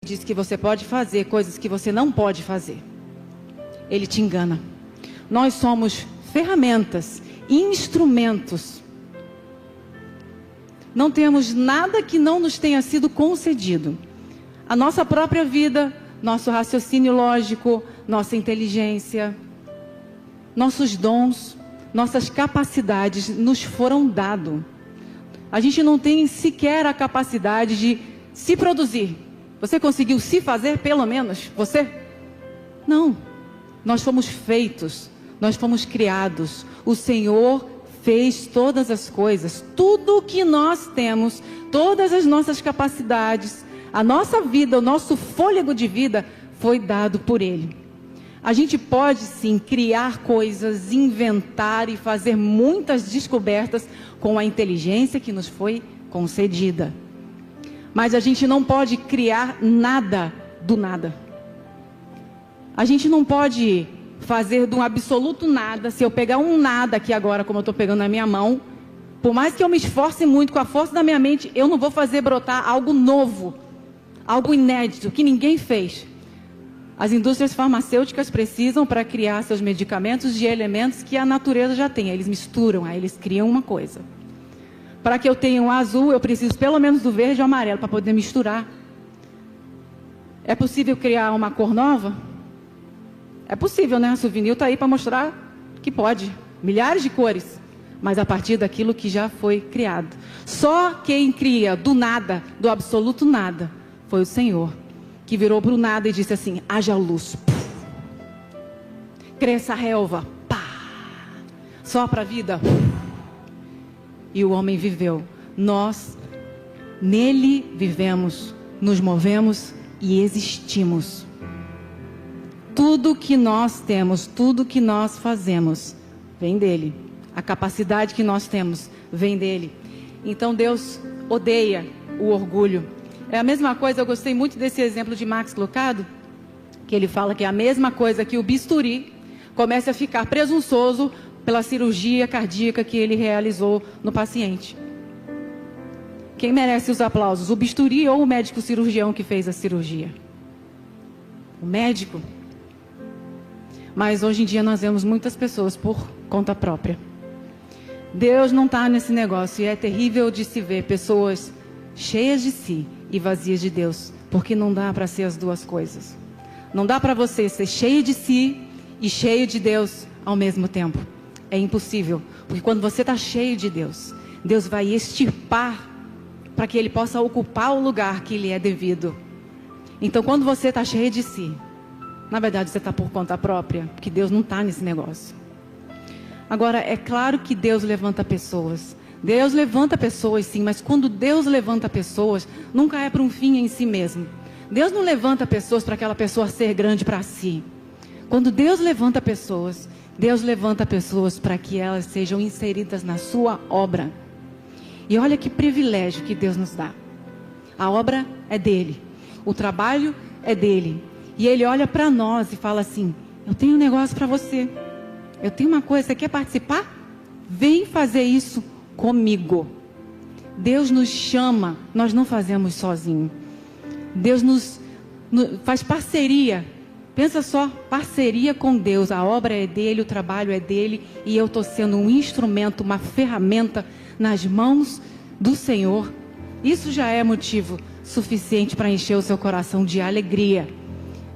diz que você pode fazer coisas que você não pode fazer. Ele te engana. Nós somos ferramentas, instrumentos. Não temos nada que não nos tenha sido concedido. A nossa própria vida, nosso raciocínio lógico, nossa inteligência, nossos dons, nossas capacidades nos foram dados. A gente não tem sequer a capacidade de se produzir. Você conseguiu se fazer, pelo menos? Você? Não. Nós fomos feitos, nós fomos criados. O Senhor fez todas as coisas. Tudo o que nós temos, todas as nossas capacidades, a nossa vida, o nosso fôlego de vida foi dado por Ele. A gente pode sim criar coisas, inventar e fazer muitas descobertas com a inteligência que nos foi concedida. Mas a gente não pode criar nada do nada. A gente não pode fazer de um absoluto nada. Se eu pegar um nada aqui agora, como eu estou pegando na minha mão, por mais que eu me esforce muito com a força da minha mente, eu não vou fazer brotar algo novo, algo inédito, que ninguém fez. As indústrias farmacêuticas precisam, para criar seus medicamentos, de elementos que a natureza já tem. Eles misturam, aí eles criam uma coisa. Para que eu tenha um azul, eu preciso pelo menos do verde e o amarelo, para poder misturar. É possível criar uma cor nova? É possível, né? A Souvenir está aí para mostrar que pode. Milhares de cores, mas a partir daquilo que já foi criado. Só quem cria do nada, do absoluto nada, foi o Senhor, que virou para o nada e disse assim: haja luz. Puf. Cresça a relva. Pá. Sopra a vida. E o homem viveu. Nós, nele vivemos, nos movemos e existimos. Tudo que nós temos, tudo que nós fazemos, vem dele. A capacidade que nós temos, vem dele. Então Deus odeia o orgulho. É a mesma coisa, eu gostei muito desse exemplo de Max Lucado, que ele fala que é a mesma coisa que o bisturi comece a ficar presunçoso pela cirurgia cardíaca que ele realizou no paciente. Quem merece os aplausos? O bisturi ou o médico cirurgião que fez a cirurgia? O médico. Mas hoje em dia nós vemos muitas pessoas por conta própria. Deus não está nesse negócio, e é terrível de se ver pessoas cheias de si e vazias de Deus, porque não dá para ser as duas coisas. Não dá para você ser cheio de si e cheio de Deus ao mesmo tempo. É impossível, porque quando você está cheio de Deus, Deus vai extirpar para que Ele possa ocupar o lugar que lhe é devido. Então, quando você está cheio de si, na verdade você está por conta própria, porque Deus não está nesse negócio. Agora, é claro que Deus levanta pessoas. Deus levanta pessoas, sim, mas quando Deus levanta pessoas, nunca é para um fim em si mesmo. Deus não levanta pessoas para aquela pessoa ser grande para si. Quando Deus levanta pessoas para que elas sejam inseridas na sua obra. E olha que privilégio que Deus nos dá. A obra é dele, o trabalho é dele. E ele olha para nós e fala assim: eu tenho um negócio para você. Eu tenho uma coisa, você quer participar? Vem fazer isso comigo. Deus nos chama, nós não fazemos sozinho. Deus nos faz parceria. Pensa só, parceria com Deus. A obra é dele, o trabalho é dele, e eu estou sendo um instrumento, uma ferramenta nas mãos do Senhor. Isso já é motivo suficiente para encher o seu coração de alegria,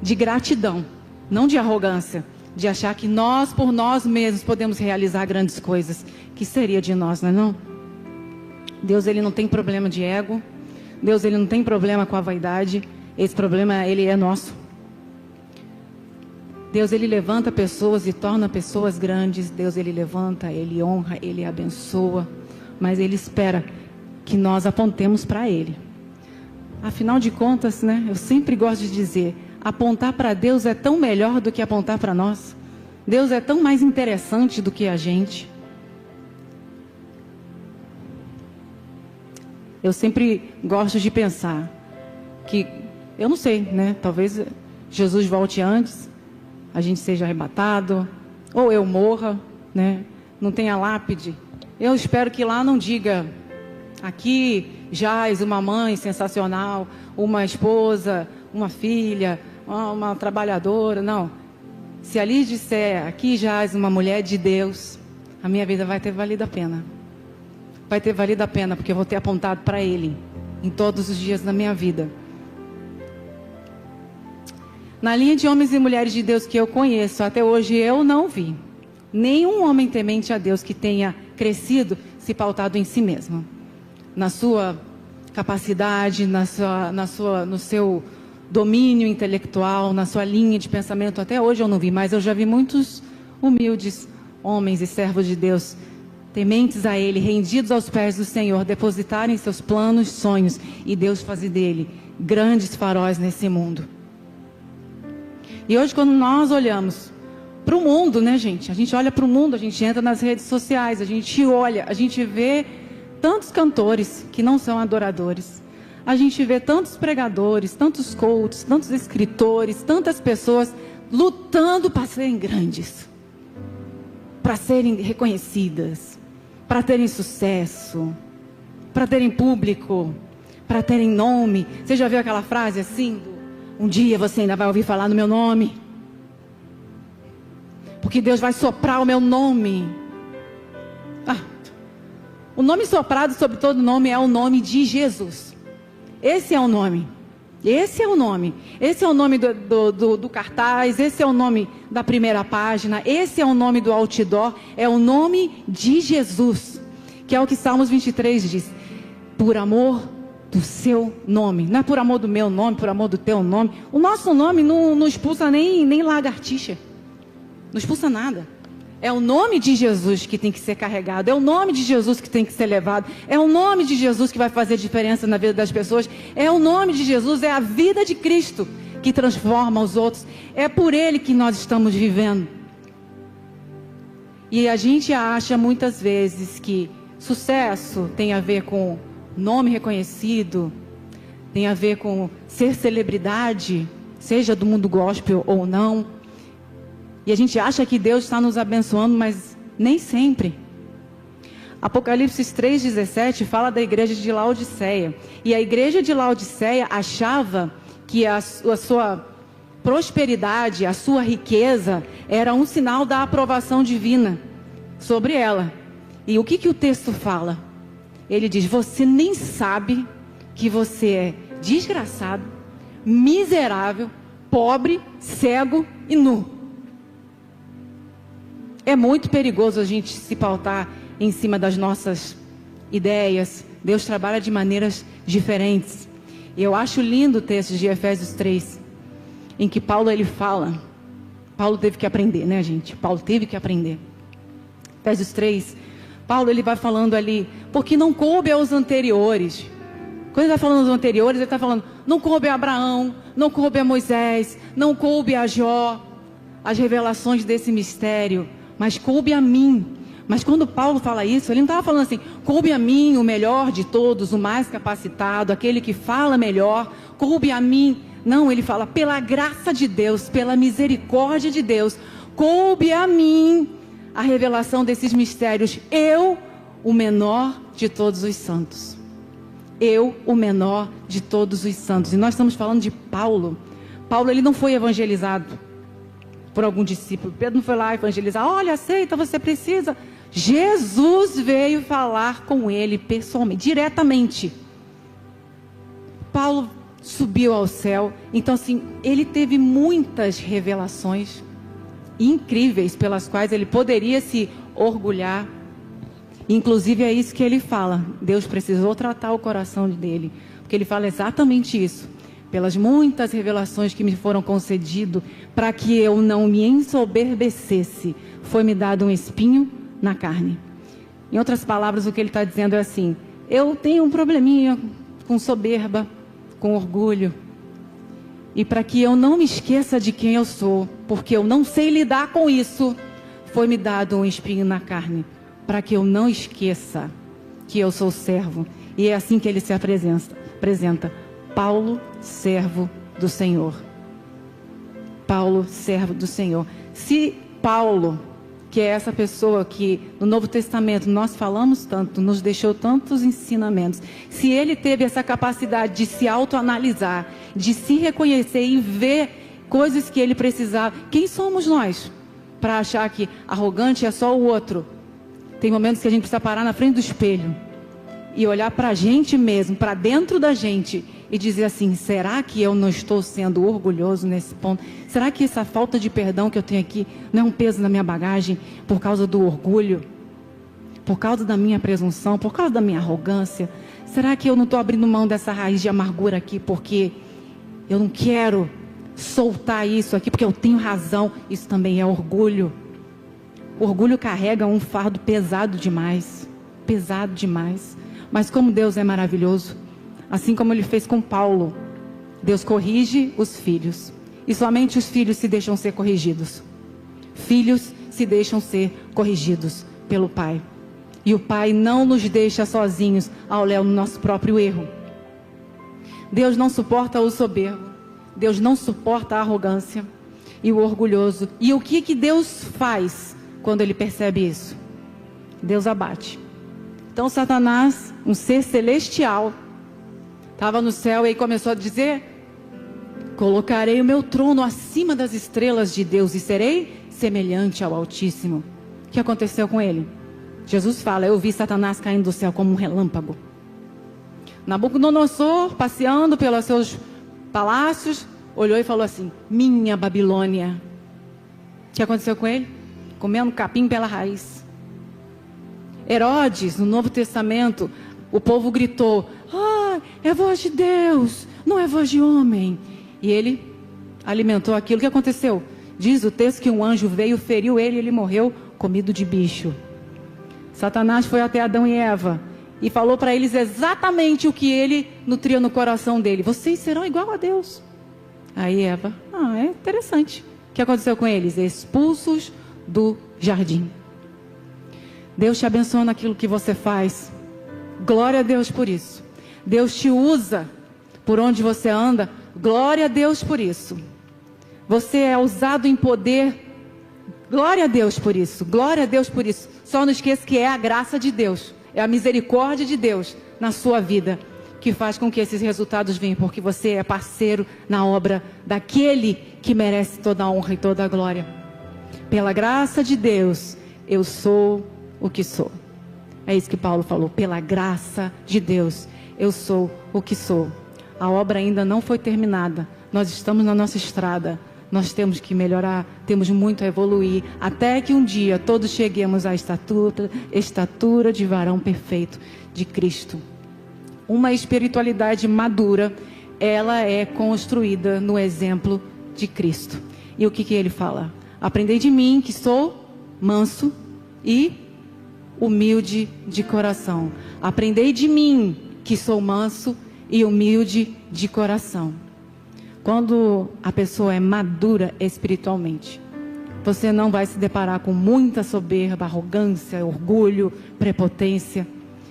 de gratidão, não de arrogância, de achar que nós, por nós mesmos, podemos realizar grandes coisas. Que seria de nós, não é não? Deus, ele não tem problema de ego. Deus, ele não tem problema com a vaidade. Esse problema, ele é nosso. Deus, ele levanta pessoas e torna pessoas grandes. Deus, ele levanta, ele honra, ele abençoa. Mas ele espera que nós apontemos para ele. Afinal de contas, né? Eu sempre gosto de dizer, apontar para Deus é tão melhor do que apontar para nós. Deus é tão mais interessante do que a gente. Eu sempre gosto de pensar que, eu não sei, né? Talvez Jesus volte antes, a gente seja arrebatado, ou eu morra, né? Não tenha lápide. Eu espero que lá não diga: aqui jaz uma mãe sensacional, uma esposa, uma filha, uma trabalhadora, não. Se ali disser, aqui jaz uma mulher de Deus, a minha vida vai ter valido a pena. Vai ter valido a pena, porque eu vou ter apontado para Ele em todos os dias da minha vida. Na linha de homens e mulheres de Deus que eu conheço, até hoje eu não vi nenhum homem temente a Deus que tenha crescido se pautado em si mesmo, na sua capacidade, no seu domínio intelectual, na sua linha de pensamento. Até hoje eu não vi, mas eu já vi muitos humildes homens e servos de Deus, tementes a Ele, rendidos aos pés do Senhor, depositarem seus planos, sonhos, e Deus fazer dele grandes faróis nesse mundo. E hoje, quando nós olhamos para o mundo, né, gente? A gente olha para o mundo, a gente entra nas redes sociais, a gente olha, a gente vê tantos cantores que não são adoradores. A gente vê tantos pregadores, tantos coaches, tantos escritores, tantas pessoas lutando para serem grandes, para serem reconhecidas, para terem sucesso, para terem público, para terem nome. Você já viu aquela frase assim? Um dia você ainda vai ouvir falar no meu nome, porque Deus vai soprar o meu nome. O nome soprado sobre todo nome é o nome de Jesus. Esse é o nome. Esse é o nome. Esse é o nome do cartaz. Esse é o nome da primeira página. Esse é o nome do outdoor. É o nome de Jesus, que é o que Salmos 23 diz: por amor do seu nome. Não é por amor do meu nome, por amor do teu nome. O nosso nome não expulsa nem lagartixa. Não expulsa nada. É o nome de Jesus que tem que ser carregado. É o nome de Jesus que tem que ser levado. É o nome de Jesus que vai fazer diferença na vida das pessoas. É o nome de Jesus, é a vida de Cristo que transforma os outros. É por Ele que nós estamos vivendo. E a gente acha muitas vezes que sucesso tem a ver com nome reconhecido, tem a ver com ser celebridade, seja do mundo gospel ou não. E a gente acha que Deus está nos abençoando, mas nem sempre. Apocalipse 3,17 fala da igreja de Laodiceia. E a igreja de Laodiceia achava que a sua prosperidade, a sua riqueza, era um sinal da aprovação divina sobre ela. E o que o texto fala? Ele diz: você nem sabe que você é desgraçado, miserável, pobre, cego e nu. É muito perigoso a gente se pautar em cima das nossas ideias. Deus trabalha de maneiras diferentes. Eu acho lindo o texto de Efésios 3, em que Paulo ele fala. Paulo teve que aprender, né, gente? Paulo teve que aprender. Efésios 3, Paulo ele vai falando ali, porque não coube aos anteriores. Quando ele está falando dos anteriores, ele está falando, não coube a Abraão, não coube a Moisés, não coube a Jó, as revelações desse mistério, mas coube a mim. Mas quando Paulo fala isso, ele não estava falando assim, coube a mim o melhor de todos, o mais capacitado, aquele que fala melhor, coube a mim. Não, ele fala, pela graça de Deus, pela misericórdia de Deus, coube a mim a revelação desses mistérios. Eu, o menor de todos os santos. Eu, o menor de todos os santos. E nós estamos falando de Paulo. Paulo, ele não foi evangelizado por algum discípulo. Pedro não foi lá evangelizar. Olha, aceita, você precisa. Jesus veio falar com ele pessoalmente, diretamente. Paulo subiu ao céu. Então, assim, ele teve muitas revelações incríveis pelas quais ele poderia se orgulhar. Inclusive é isso que ele fala. Deus precisou tratar o coração dele, porque ele fala exatamente isso. Pelas muitas revelações que me foram concedidas, para que eu não me ensoberbecesse, foi-me dado um espinho na carne. Em outras palavras, o que ele está dizendo é assim: eu tenho um probleminha com soberba, com orgulho. E para que eu não me esqueça de quem eu sou, porque eu não sei lidar com isso, foi-me dado um espinho na carne, para que eu não esqueça que eu sou servo. E é assim que ele se apresenta. Paulo, servo do Senhor. Paulo, servo do Senhor. Se Paulo que é essa pessoa que no Novo Testamento nós falamos tanto, nos deixou tantos ensinamentos, se ele teve essa capacidade de se autoanalisar, de se reconhecer e ver coisas que ele precisava, quem somos nós para achar que arrogante é só o outro? Tem momentos que a gente precisa parar na frente do espelho e olhar para a gente mesmo, para dentro da gente, e dizer assim: será que eu não estou sendo orgulhoso nesse ponto? Será que essa falta de perdão que eu tenho aqui não é um peso na minha bagagem por causa do orgulho? Por causa da minha presunção? Por causa da minha arrogância? Será que eu não estou abrindo mão dessa raiz de amargura aqui porque eu não quero soltar isso aqui porque eu tenho razão? Isso também é orgulho. O orgulho carrega um fardo pesado demais. Pesado demais. Mas como Deus é maravilhoso, assim como Ele fez com Paulo, Deus corrige os filhos. E somente os filhos se deixam ser corrigidos. Filhos se deixam ser corrigidos pelo Pai. E o Pai não nos deixa sozinhos ao léu no nosso próprio erro. Deus não suporta o soberbo. Deus não suporta a arrogância e o orgulhoso. E o que Deus faz quando Ele percebe isso? Deus abate. Então Satanás, um ser celestial, estava no céu e começou a dizer: colocarei o meu trono acima das estrelas de Deus e serei semelhante ao Altíssimo. O que aconteceu com ele? Jesus fala: eu vi Satanás caindo do céu como um relâmpago. Nabucodonosor, passeando pelos seus palácios, olhou e falou assim: minha Babilônia. O que aconteceu com ele? Comendo capim pela raiz. Herodes, no Novo Testamento, o povo gritou: ah, é voz de Deus, não é voz de homem. E ele alimentou aquilo. O que aconteceu? Diz o texto que um anjo veio, feriu ele e ele morreu comido de bicho. Satanás foi até Adão e Eva e falou para eles exatamente o que ele nutria no coração dele: vocês serão igual a Deus. Aí Eva: é interessante. O que aconteceu com eles? Expulsos do jardim. Deus te abençoa naquilo que você faz. Glória a Deus por isso. Deus te usa por onde você anda. Glória a Deus por isso. Você é usado em poder. Glória a Deus por isso. Glória a Deus por isso. Só não esqueça que é a graça de Deus, é a misericórdia de Deus na sua vida que faz com que esses resultados venham, porque você é parceiro na obra daquele que merece toda a honra e toda a glória. Pela graça de Deus, eu sou o que sou. É isso que Paulo falou: pela graça de Deus, eu sou o que sou. A obra ainda não foi terminada. Nós estamos na nossa estrada. Nós temos que melhorar, temos muito a evoluir, até que um dia todos cheguemos à estatura de varão perfeito de Cristo. Uma espiritualidade madura, ela é construída no exemplo de Cristo. E o que ele fala? Aprendei de mim, que sou manso e humilde de coração. Aprendei de mim, que sou manso e humilde de coração. Quando a pessoa é madura espiritualmente, você não vai se deparar com muita soberba, arrogância, orgulho, prepotência.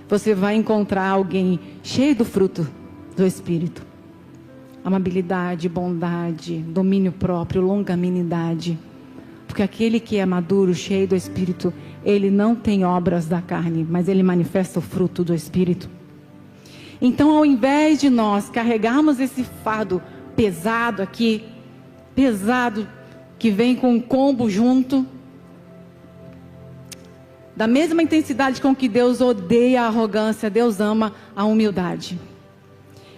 Você vai encontrar alguém cheio do fruto do Espírito. Amabilidade, bondade, domínio próprio, longanimidade. Porque aquele que é maduro, cheio do Espírito, ele não tem obras da carne, mas ele manifesta o fruto do Espírito. Então, ao invés de nós carregarmos esse fardo pesado aqui, pesado, que vem com um combo junto, da mesma intensidade com que Deus odeia a arrogância, Deus ama a humildade.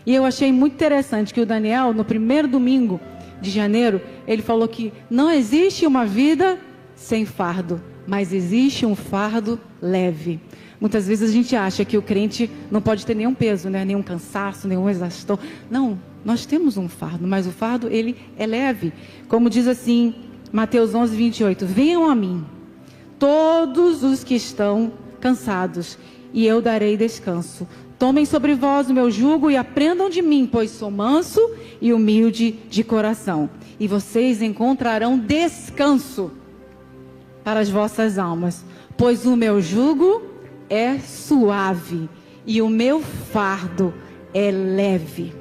E eu achei muito interessante que o Daniel, no primeiro domingo de janeiro, ele falou que não existe uma vida sem fardo, mas existe um fardo leve. Muitas vezes a gente acha que o crente não pode ter nenhum peso, né? Nenhum cansaço, nenhum exaustão. Não, nós temos um fardo, mas o fardo, ele é leve. Como diz assim, Mateus 11, 28. Venham a mim, todos os que estão cansados, e eu darei descanso. Tomem sobre vós o meu jugo e aprendam de mim, pois sou manso e humilde de coração. E vocês encontrarão descanso para as vossas almas. Pois o meu jugo é suave e o meu fardo é leve.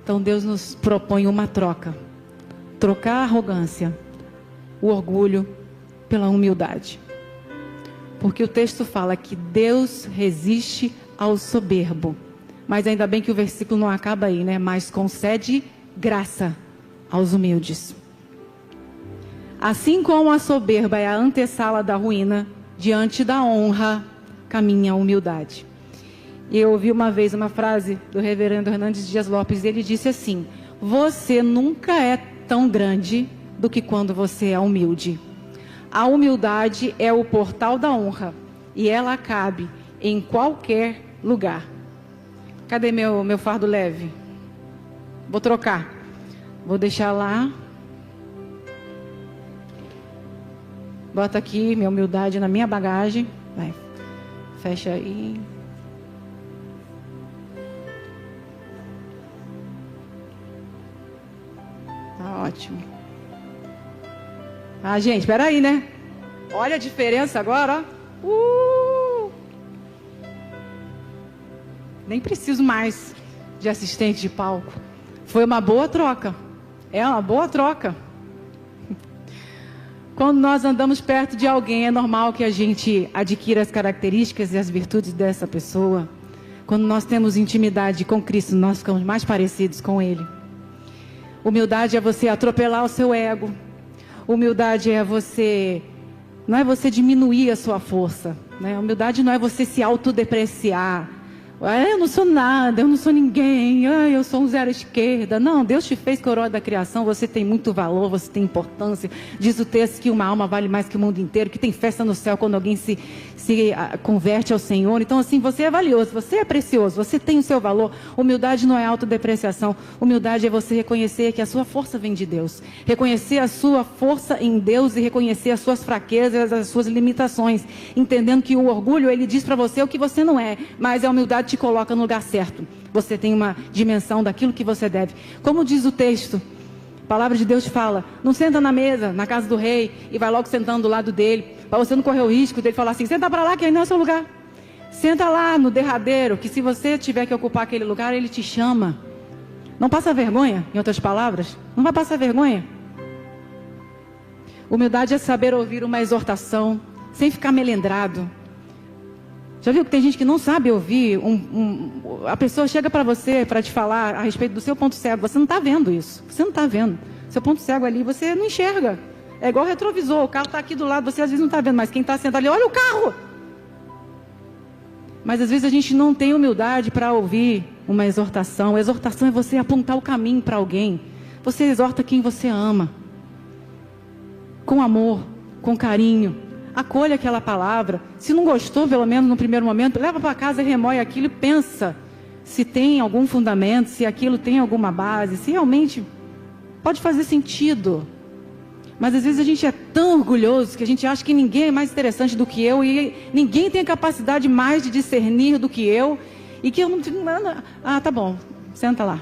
Então Deus nos propõe uma troca. Trocar a arrogância o orgulho pela humildade. Porque o texto fala que Deus resiste ao soberbo. Mas ainda bem que o versículo não acaba aí, né? Mas concede graça aos humildes. Assim como a soberba é a antessala da ruína, diante da honra caminha a humildade. Eu ouvi uma vez uma frase do reverendo Hernandes Dias Lopes, ele disse assim: você nunca é tão grande do que quando você é humilde. A humildade é o portal da honra e ela cabe em qualquer lugar. Cadê meu fardo leve? Vou trocar. Vou deixar lá. Bota aqui minha humildade na minha bagagem. Vai. Fecha aí. Tá ótimo. Ah, gente, espera aí, né? Olha a diferença agora, ó. Nem preciso mais de assistente de palco. Foi uma boa troca. É uma boa troca. Quando nós andamos perto de alguém, é normal que a gente adquira as características e as virtudes dessa pessoa. Quando nós temos intimidade com Cristo, nós ficamos mais parecidos com Ele. Humildade é você atropelar o seu ego. Humildade é você... não é você diminuir a sua força, né? Humildade não é você se autodepreciar. Eu não sou nada, eu não sou ninguém, eu sou um zero à esquerda. Não, Deus te fez coroa da criação, você tem muito valor, você tem importância. Diz o texto que uma alma vale mais que o mundo inteiro, que tem festa no céu quando alguém se converte ao Senhor. Então assim, você é valioso, você é precioso, você tem o seu valor. Humildade não é autodepreciação, humildade é você reconhecer que a sua força vem de Deus. Reconhecer a sua força em Deus e reconhecer as suas fraquezas, as suas limitações. Entendendo que o orgulho, ele diz para você o que você não é, mas a humildade te coloca no lugar certo. Você tem uma dimensão daquilo que você deve. Como diz o texto, a palavra de Deus fala: não senta na mesa, na casa do rei, e vai logo sentando do lado dele, para você não correr o risco dele falar assim: senta para lá que aí não é seu lugar. Senta lá no derradeiro, que se você tiver que ocupar aquele lugar, ele te chama. Não passa vergonha, em outras palavras. Não vai passar vergonha. Humildade é saber ouvir uma exortação sem ficar melindrado. Já viu que tem gente que não sabe ouvir? A pessoa chega para você para te falar a respeito do seu ponto cego. Você não está vendo isso. Você não está vendo. Seu ponto cego ali, você não enxerga. É igual retrovisor. O carro está aqui do lado, você às vezes não está vendo, mas quem está sentado ali, olha o carro! Mas às vezes a gente não tem humildade para ouvir uma exortação. A exortação é você apontar o caminho para alguém. Você exorta quem você ama. Com amor, com carinho. Acolha aquela palavra. Se não gostou, pelo menos no primeiro momento, leva para casa e remoe aquilo e pensa se tem algum fundamento, se aquilo tem alguma base, se realmente pode fazer sentido. Mas às vezes a gente é tão orgulhoso que a gente acha que ninguém é mais interessante do que eu e ninguém tem a capacidade mais de discernir do que eu e que eu não... Ah, tá bom, senta lá.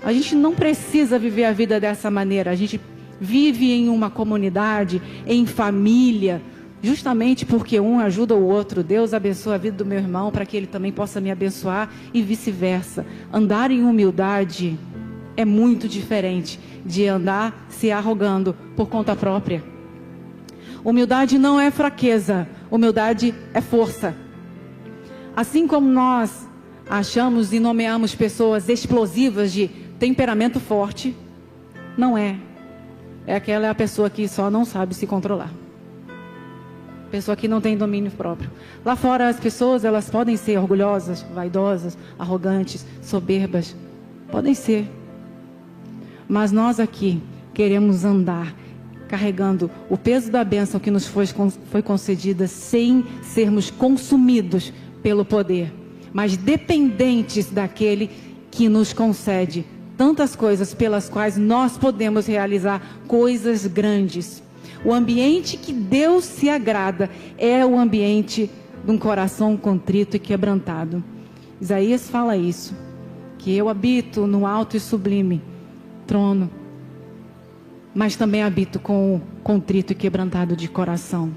A gente não precisa viver a vida dessa maneira. A gente vive em uma comunidade, em família, justamente porque um ajuda o outro. Deus abençoa a vida do meu irmão para que ele também possa me abençoar e vice-versa. Andar em humildade é muito diferente de andar se arrogando por conta própria. Humildade não é fraqueza, humildade é força. Assim como nós achamos e nomeamos pessoas explosivas de temperamento forte, não é. É a pessoa que só não sabe se controlar. Pessoa que não tem domínio próprio. Lá fora as pessoas, elas podem ser orgulhosas, vaidosas, arrogantes, soberbas. Podem ser. Mas nós aqui queremos andar carregando o peso da bênção que nos foi concedida sem sermos consumidos pelo poder, mas dependentes daquele que nos concede tantas coisas pelas quais nós podemos realizar coisas grandes. O ambiente que Deus se agrada é o ambiente de um coração contrito e quebrantado. Isaías fala isso, que eu habito no alto e sublime trono, mas também habito com o contrito e quebrantado de coração.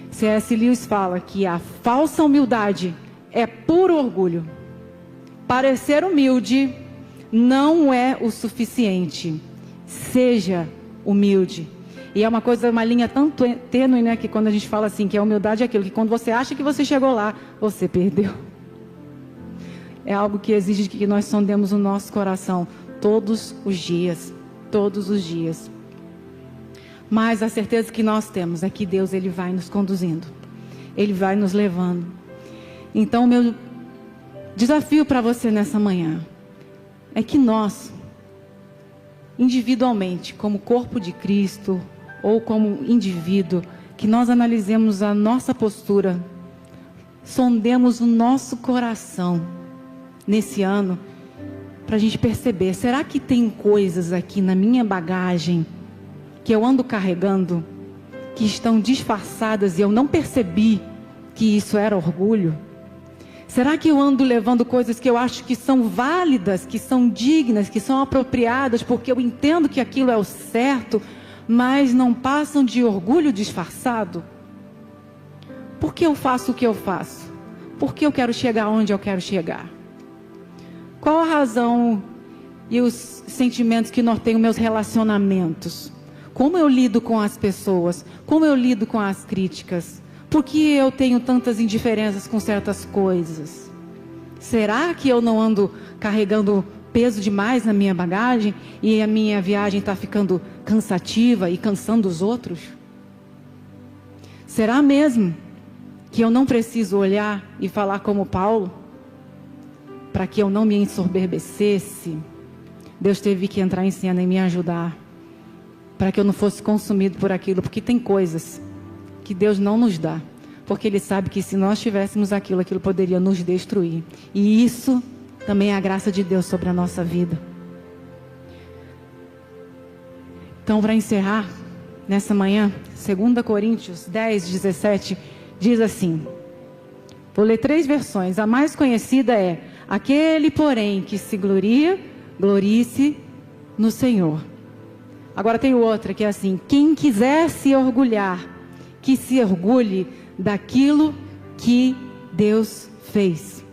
C.S. Lewis fala que a falsa humildade é puro orgulho. Parecer humilde não é o suficiente. Seja humilde. E é uma linha tão tênue, né? Que quando a gente fala assim, que a humildade é aquilo, que quando você acha que você chegou lá, você perdeu. É algo que exige que nós sondemos o nosso coração todos os dias. Todos os dias. Mas a certeza que nós temos é que Deus, Ele vai nos conduzindo. Ele vai nos levando. Então, o meu desafio para você nessa manhã é que nós, individualmente, como corpo de Cristo, ou como indivíduo, que nós analisemos a nossa postura, sondemos o nosso coração nesse ano, para a gente perceber, será que tem coisas aqui na minha bagagem que eu ando carregando, que estão disfarçadas e eu não percebi que isso era orgulho? Será que eu ando levando coisas que eu acho que são válidas, que são dignas, que são apropriadas, porque eu entendo que aquilo é o certo, mas não passam de orgulho disfarçado? Por que eu faço o que eu faço? Por que eu quero chegar onde eu quero chegar? Qual a razão e os sentimentos que norteiam meus relacionamentos? Como eu lido com as pessoas? Como eu lido com as críticas? Por que eu tenho tantas indiferenças com certas coisas? Será que eu não ando carregando peso demais na minha bagagem e a minha viagem está ficando cansativa e cansando os outros? Será mesmo que eu não preciso olhar e falar como Paulo? Para que eu não me ensoberbecesse, Deus teve que entrar em cena e me ajudar, para que eu não fosse consumido por aquilo, porque tem coisas que Deus não nos dá, porque Ele sabe que se nós tivéssemos aquilo, aquilo poderia nos destruir, e isso também é a graça de Deus sobre a nossa vida. Então, para encerrar, nessa manhã, 2 Coríntios 10, 17, diz assim, vou ler 3 versões, a mais conhecida é: aquele, porém, que se gloria, glorie-se no Senhor. Agora tem outra que é assim: quem quiser se orgulhar, que se orgulhe daquilo que Deus fez.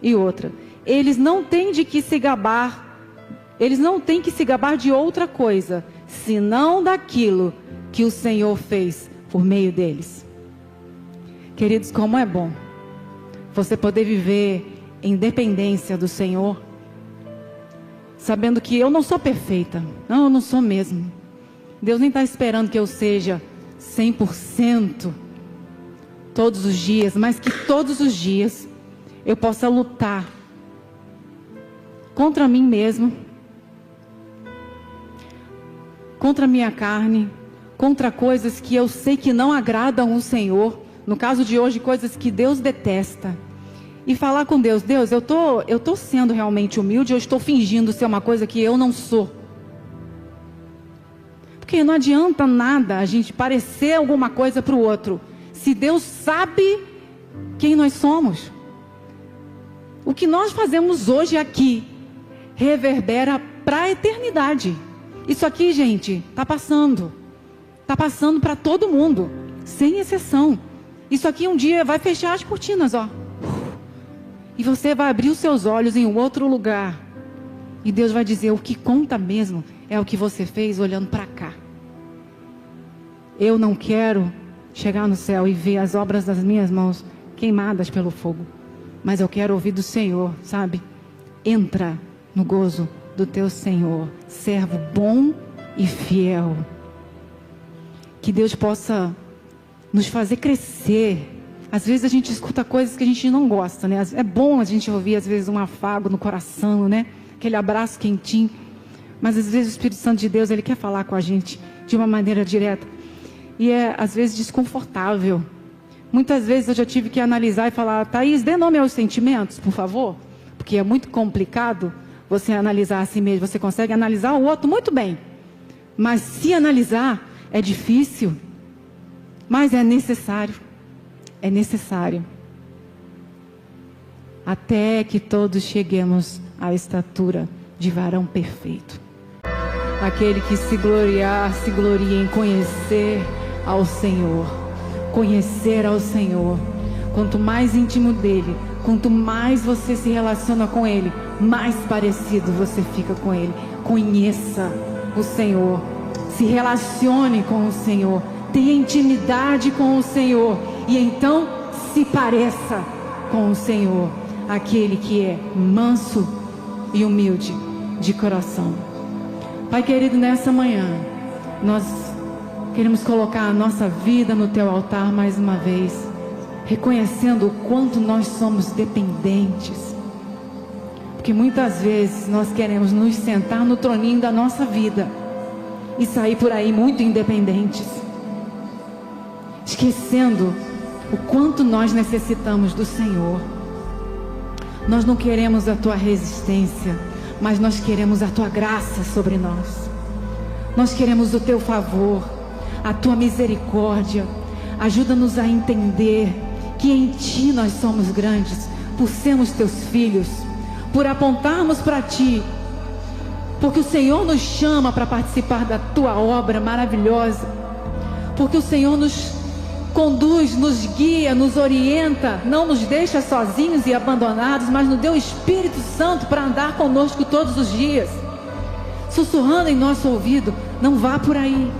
E outra: eles não têm que se gabar de outra coisa, senão daquilo que o Senhor fez por meio deles. Queridos, como é bom você poder viver em dependência do Senhor, sabendo que eu não sou perfeita. Não, eu não sou mesmo. Deus nem está esperando que eu seja 100% todos os dias, mas que todos os dias eu possa lutar contra mim mesmo, contra a minha carne, contra coisas que eu sei que não agradam o Senhor. No caso de hoje, coisas que Deus detesta. E falar com Deus: Deus, eu tô sendo realmente humilde, eu estou fingindo ser uma coisa que eu não sou. Porque não adianta nada a gente parecer alguma coisa para o outro, se Deus sabe quem nós somos. O que nós fazemos hoje aqui reverbera para a eternidade. Isso aqui, gente, está passando para todo mundo, sem exceção. Isso aqui um dia vai fechar as cortinas, ó. E você vai abrir os seus olhos em um outro lugar. E Deus vai dizer: o que conta mesmo é o que você fez olhando para cá. Eu não quero chegar no céu e ver as obras das minhas mãos queimadas pelo fogo. Mas eu quero ouvir do Senhor, sabe? Entra no gozo do teu Senhor, servo bom e fiel. Que Deus possa nos fazer crescer. Às vezes a gente escuta coisas que a gente não gosta, né? É bom a gente ouvir, às vezes, um afago no coração, né? Aquele abraço quentinho. Mas às vezes o Espírito Santo de Deus, Ele quer falar com a gente de uma maneira direta. E é, às vezes, desconfortável. Muitas vezes eu já tive que analisar e falar: Thaís, dê nome aos sentimentos, por favor. Porque é muito complicado você analisar a si mesmo. Você consegue analisar o outro muito bem. Mas se analisar, é difícil. Mas é necessário. É necessário. Até que todos cheguemos à estatura de varão perfeito. Aquele que se gloriar, se glorie em conhecer ao Senhor. Conhecer ao Senhor. Quanto mais íntimo dele, quanto mais você se relaciona com ele, mais parecido você fica com ele. Conheça o Senhor. se relacione com o Senhor, tenha intimidade com o Senhor, e então se pareça com o Senhor, aquele que é manso e humilde de coração. Pai querido, nessa manhã nós queremos colocar a nossa vida no teu altar mais uma vez, reconhecendo o quanto nós somos dependentes, porque muitas vezes nós queremos nos sentar no troninho da nossa vida e sair por aí muito independentes, esquecendo o quanto nós necessitamos do Senhor. Nós não queremos a tua resistência, mas nós queremos a tua graça sobre nós. Nós queremos o teu favor, a tua misericórdia. Ajuda-nos a entender que em ti nós somos grandes, por sermos teus filhos, por apontarmos para ti, porque o Senhor nos chama para participar da tua obra maravilhosa, porque o Senhor nos conduz, nos guia, nos orienta, não nos deixa sozinhos e abandonados, mas nos deu o Espírito Santo para andar conosco todos os dias, sussurrando em nosso ouvido: não vá por aí,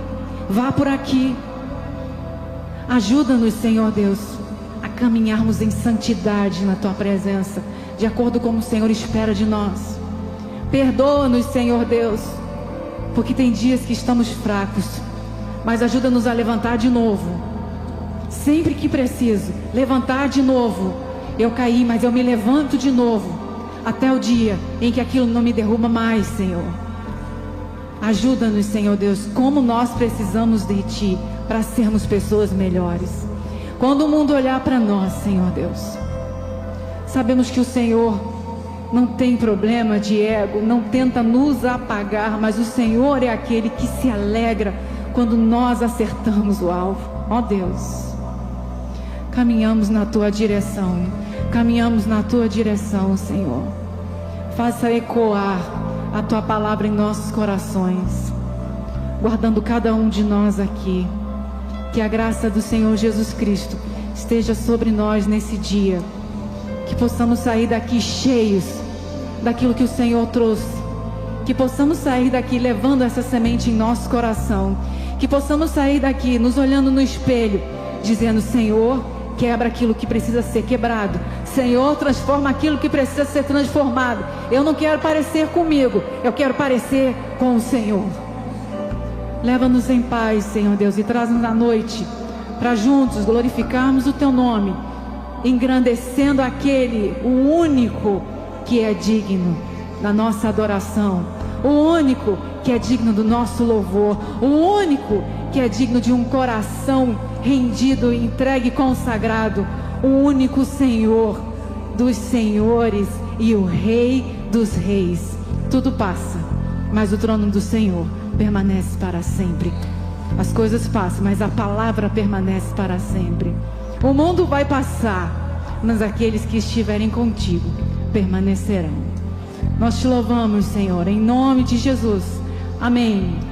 vá por aqui. Ajuda-nos, Senhor Deus, a caminharmos em santidade na tua presença, de acordo com o Senhor espera de nós. Perdoa-nos, Senhor Deus, porque tem dias que estamos fracos, mas ajuda-nos a levantar de novo. Sempre que preciso, levantar de novo. Eu caí, mas eu me levanto de novo, até o dia em que aquilo não me derruba mais, Senhor. Ajuda-nos, Senhor Deus, como nós precisamos de ti para sermos pessoas melhores. Quando o mundo olhar para nós, Senhor Deus, sabemos que o Senhor não tem problema de ego, não tenta nos apagar, mas o Senhor é aquele que se alegra quando nós acertamos o alvo. Ó Deus, caminhamos na tua direção, caminhamos na tua direção, Senhor. Faça ecoar a tua palavra em nossos corações, guardando cada um de nós aqui. Que a graça do Senhor Jesus Cristo esteja sobre nós nesse dia, que possamos sair daqui cheios daquilo que o Senhor trouxe, que possamos sair daqui levando essa semente em nosso coração, que possamos sair daqui nos olhando no espelho, dizendo: Senhor, quebra aquilo que precisa ser quebrado, Senhor, transforma aquilo que precisa ser transformado. Eu não quero parecer comigo, eu quero parecer com o Senhor. Leva-nos em paz, Senhor Deus, e traz-nos à noite para juntos glorificarmos o teu nome, engrandecendo aquele, o único que é digno da nossa adoração, o único que é digno do nosso louvor, o único que é digno de um coração rendido, entregue, consagrado, o único Senhor dos senhores e o Rei dos reis. Tudo passa, mas o trono do Senhor permanece para sempre. As coisas passam, mas a palavra permanece para sempre. O mundo vai passar, mas aqueles que estiverem contigo permanecerão. Nós te louvamos, Senhor, em nome de Jesus. Amém.